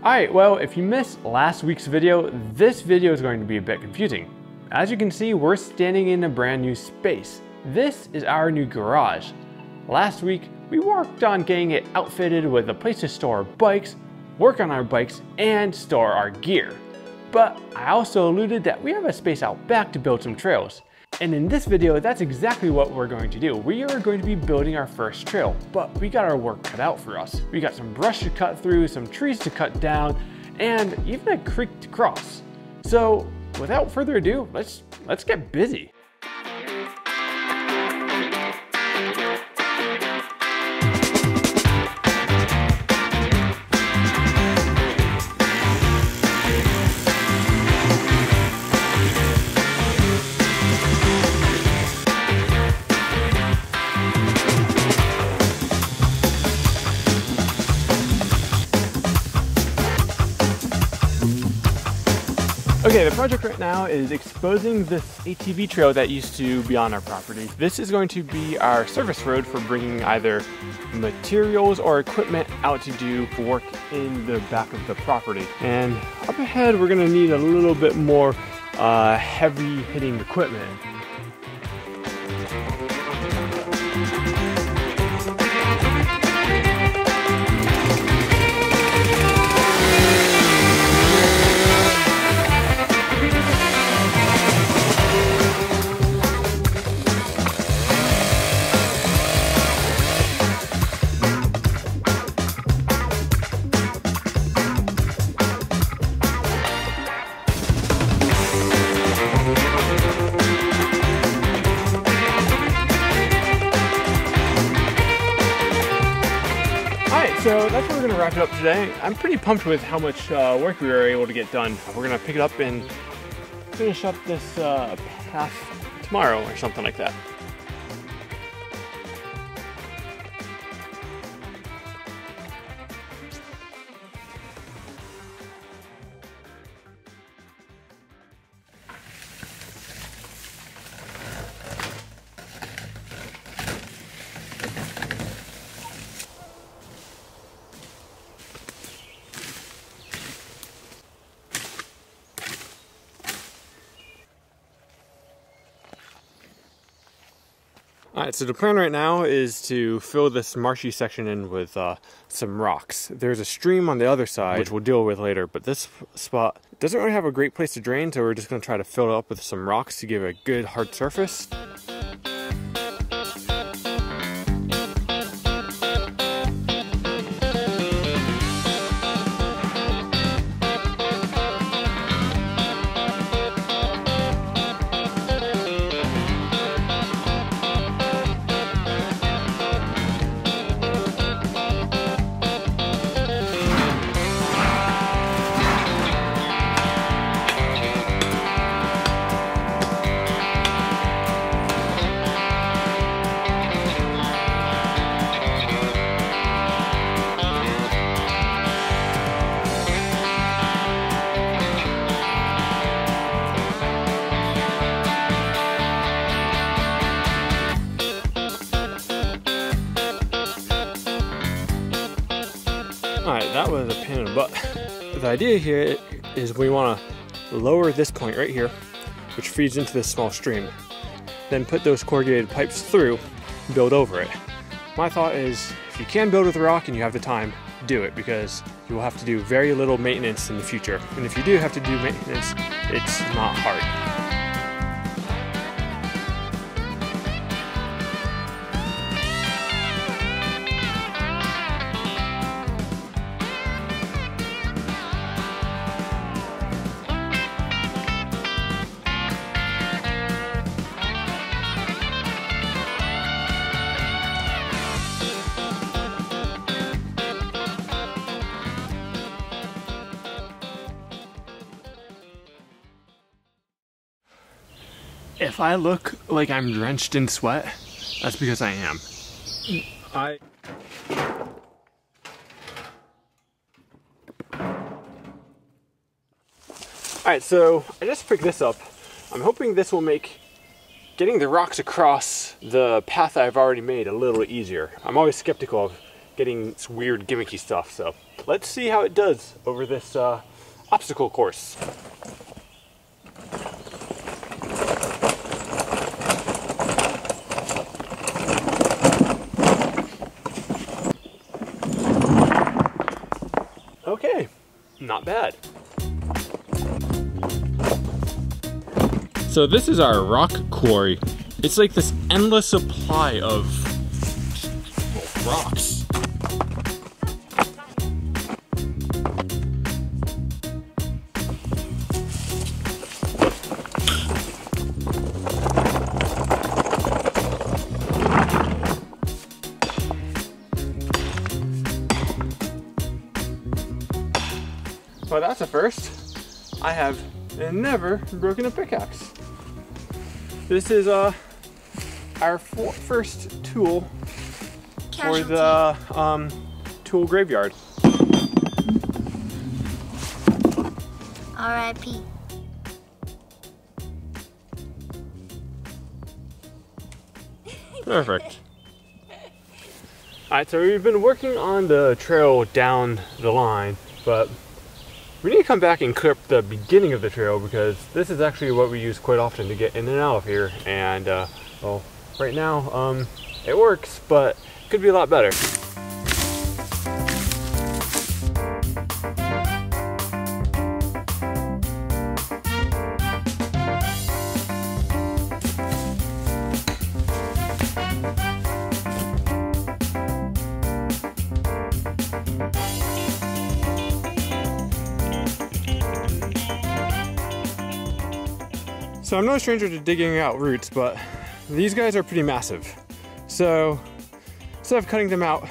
Alright, well, if you missed last week's video, this video is going to be a bit confusing. As you can see, we're standing in a brand new space. This is our new garage. Last week, we worked on getting it outfitted with a place to store our bikes, work on our bikes, and store our gear. But I also alluded that we have a space out back to build some trails. And in this video, that's exactly what we're going to do. We are going to be building our first trail, but we got our work cut out for us. We got some brush to cut through, some trees to cut down, and even a creek to cross. So without further ado, let's get busy. Okay, the project right now is exposing this ATV trail that used to be on our property. This is going to be our service road for bringing either materials or equipment out to do work in the back of the property. And up ahead, we're gonna need a little bit more heavy hitting equipment. So that's where we're going to wrap it up today. I'm pretty pumped with how much work we were able to get done. We're going to pick it up and finish up this path tomorrow or something like that. Alright, so the plan right now is to fill this marshy section in with some rocks. There's a stream on the other side, which we'll deal with later, but this spot doesn't really have a great place to drain, so we're just going to try to fill it up with some rocks to give it a good hard surface. Alright, that was a pain in the butt. The idea here is we want to lower this point right here, which feeds into this small stream, then put those corrugated pipes through and build over it. My thought is, if you can build with rock and you have the time, do it, because you will have to do very little maintenance in the future. And if you do have to do maintenance, it's not hard. If I look like I'm drenched in sweat, that's because I am. Alright, so I just picked this up. I'm hoping this will make getting the rocks across the path I've already made a little easier. I'm always skeptical of getting this weird gimmicky stuff, so let's see how it does over this obstacle course. Okay, not bad. So this is our rock quarry. It's like this endless supply of rocks. Well, that's a first. I have never broken a pickaxe. This is our first tool for the tool graveyard. R.I.P. Perfect. Alright, so we've been working on the trail down the line, but we need to come back and clear up the beginning of the trail because this is actually what we use quite often to get in and out of here. And well, right now it works, but it could be a lot better. So I'm no stranger to digging out roots, but these guys are pretty massive. So instead of cutting them out,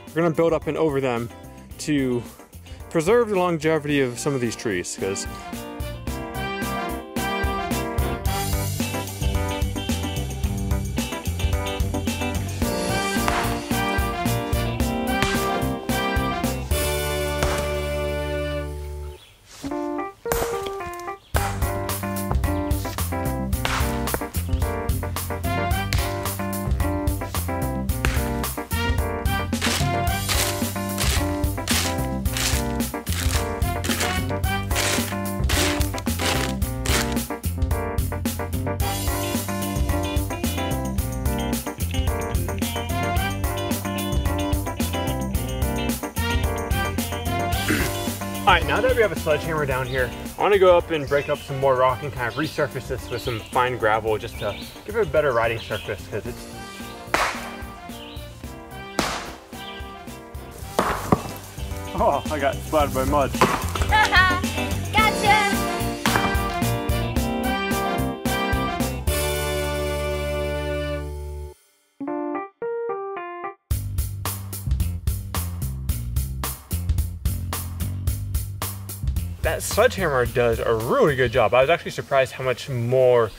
we're gonna build up and over them to preserve the longevity of some of these trees, because Alright, now that we have a sledgehammer down here, I want to go up and break up some more rock and kind of resurface this with some fine gravel just to give it a better riding surface, because it's... Oh, I got splattered by mud. Gotcha! That sledgehammer does a really good job. I was actually surprised how much more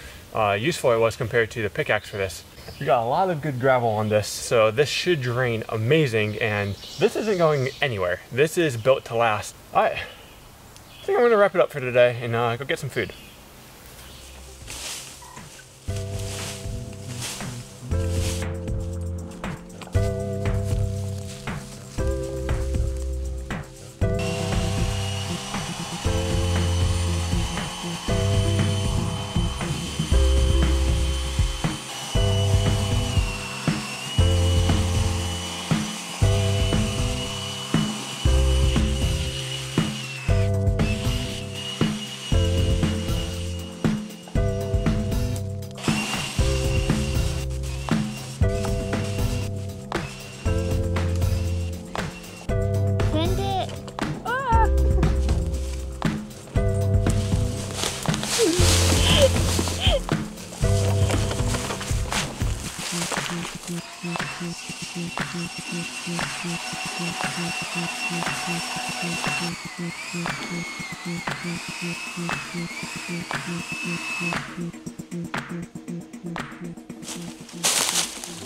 useful it was compared to the pickaxe for this. We got a lot of good gravel on this, so this should drain amazing, and this isn't going anywhere. This is built to last. All right, I think I'm gonna wrap it up for today and go get some food.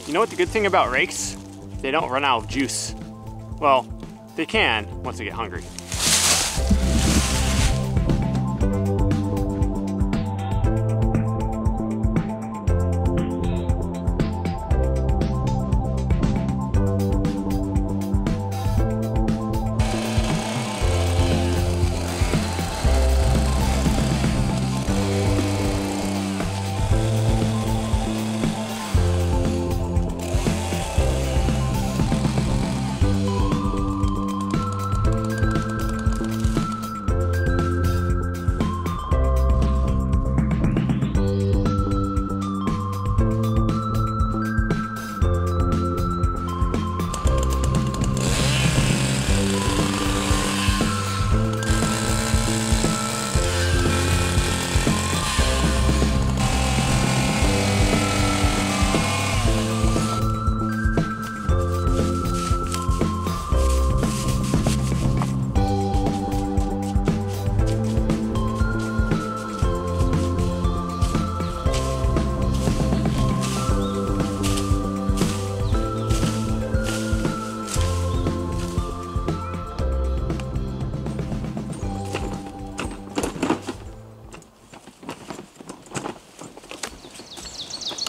You know what the good thing about rakes? They don't run out of juice. Well, they can once they get hungry.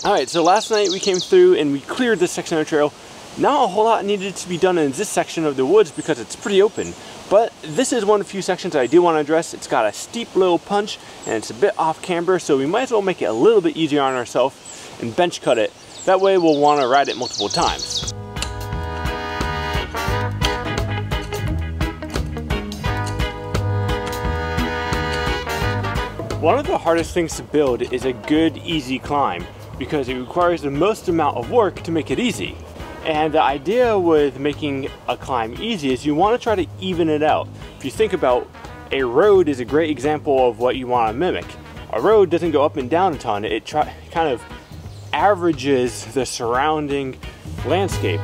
Alright, so last night we came through and we cleared this section of the trail. Not a whole lot needed to be done in this section of the woods because it's pretty open. But this is one of the few sections that I do want to address. It's got a steep little punch and it's a bit off camber, so we might as well make it a little bit easier on ourselves and bench cut it. That way we'll want to ride it multiple times. One of the hardest things to build is a good, easy climb because it requires the most amount of work to make it easy. And the idea with making a climb easy is you want to try to even it out. If you think about a road is a great example of what you want to mimic. A road doesn't go up and down a ton, it kind of averages the surrounding landscape.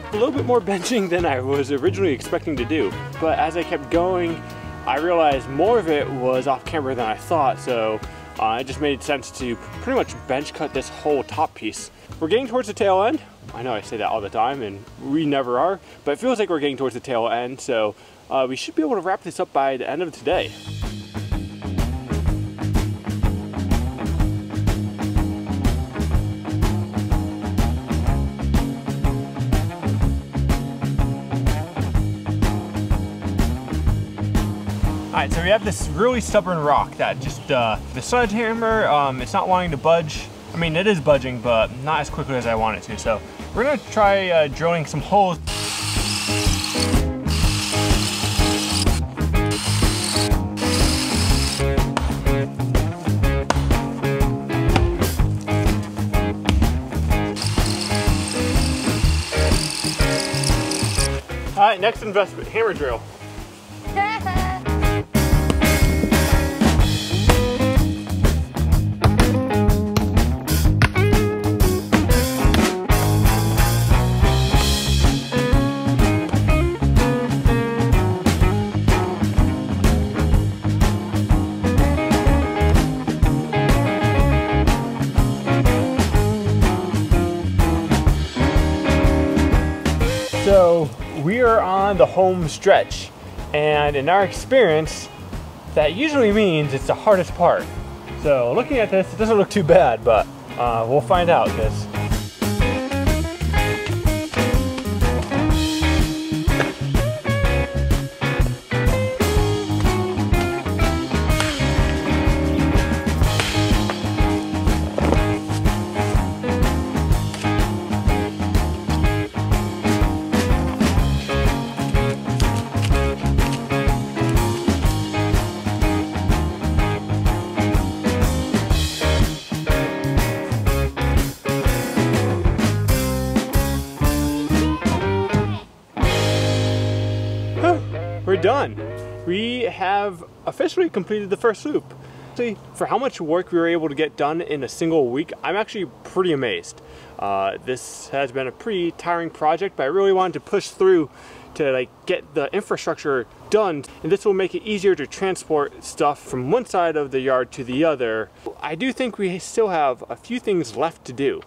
A little bit more benching than I was originally expecting to do, but as I kept going I realized more of it was off camber than I thought, so it just made sense to pretty much bench cut this whole top piece. We're getting towards the tail end. I know I say that all the time and we never are, but it feels like we're getting towards the tail end, so we should be able to wrap this up by the end of today. Alright, so we have this really stubborn rock that just, the sledgehammer, it's not wanting to budge. I mean, it is budging, but not as quickly as I want it to. So we're gonna try drilling some holes. Alright, next investment, hammer drill. So we are on the home stretch, and in our experience, that usually means it's the hardest part. So looking at this, it doesn't look too bad, but we'll find out this. We're done. We have officially completed the first loop. For how much work we were able to get done in a single week, I'm actually pretty amazed. This has been a pretty tiring project, but I really wanted to push through to get the infrastructure done, and this will make it easier to transport stuff from one side of the yard to the other. I do think we still have a few things left to do.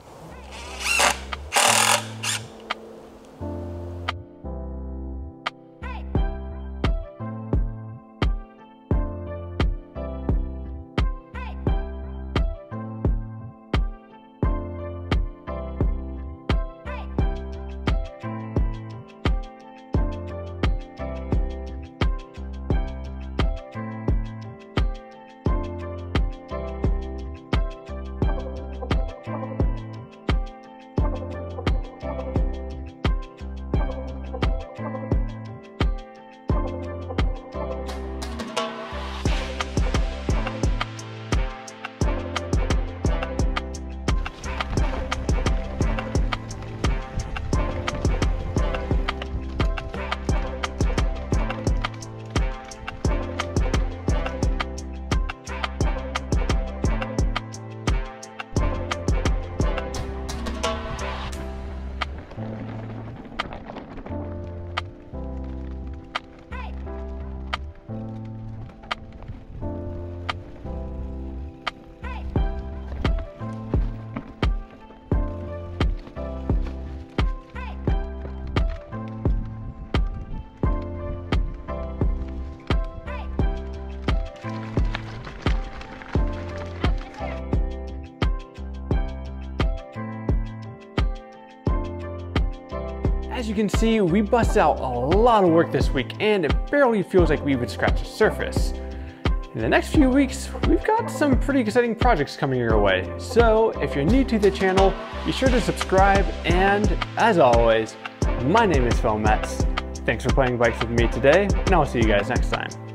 As you can see, we busted out a lot of work this week and it barely feels like we would scratch the surface. In the next few weeks, we've got some pretty exciting projects coming your way. So if you're new to the channel, be sure to subscribe, and as always, my name is Phil Metz. Thanks for playing bikes with me today, and I'll see you guys next time.